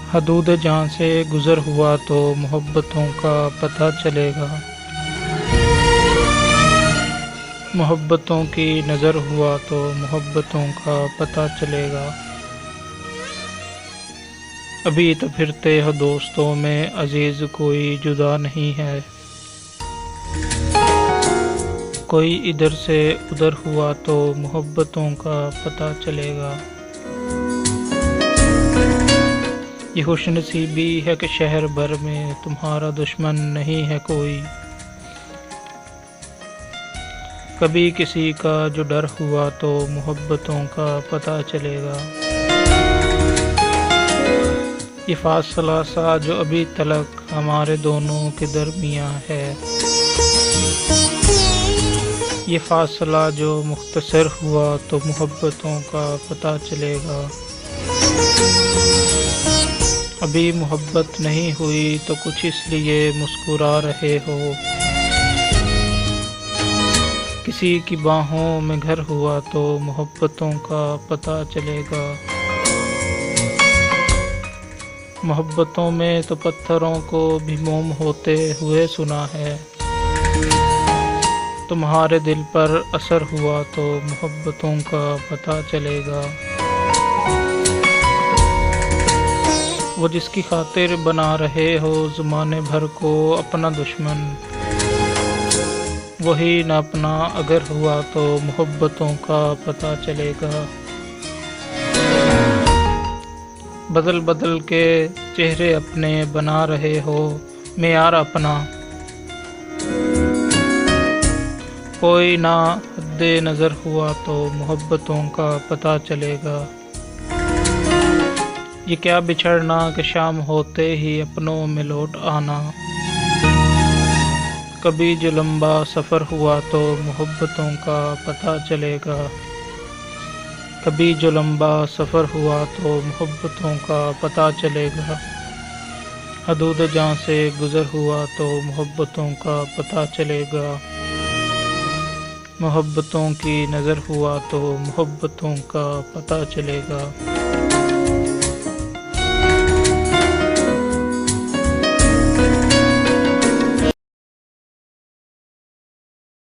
हदूद जहाँ से गुज़र हुआ तो मोहब्बतों का पता चलेगा। मोहब्बतों की नज़र हुआ तो मोहब्बतों का पता चलेगा। अभी तो फिरते हो दोस्तों में अजीज़ कोई जुदा नहीं है। कोई इधर से उधर हुआ तो मोहब्बतों का पता चलेगा। ये खुशनसीबी है कि शहर भर में तुम्हारा दुश्मन नहीं है कोई। कभी किसी का जो डर हुआ तो मोहब्बतों का पता चलेगा। ये फासला सा जो अभी तलक हमारे दोनों के दरमियाँ है, ये फासला जो मुख्तसर हुआ तो मोहब्बतों का पता चलेगा। अभी मोहब्बत नहीं हुई तो कुछ इसलिए मुस्कुरा रहे हो। किसी की बाहों में घर हुआ तो मोहब्बतों का पता चलेगा। मोहब्बतों में तो पत्थरों को भी मोम होते हुए सुना है। तुम्हारे दिल पर असर हुआ तो मोहब्बतों का पता चलेगा। वो जिसकी खातिर बना रहे हो ज़माने भर को अपना दुश्मन, वही न अपना अगर हुआ तो मोहब्बतों का पता चलेगा। बदल बदल के चेहरे अपने बना रहे हो मेयार अपना, कोई ना हद्दे नज़र हुआ तो मोहब्बतों का पता चलेगा। ये क्या बिछड़ना कि शाम होते ही अपनों में लौट आना। कभी जो लंबा सफ़र हुआ तो मोहब्बतों का पता चलेगा। कभी जो लंबा सफ़र हुआ तो मोहब्बतों का पता चलेगा। हदूद जहाँ से गुज़र हुआ तो मोहब्बतों का पता चलेगा। मोहब्बतों की नज़र हुआ तो मोहब्बतों का पता चलेगा।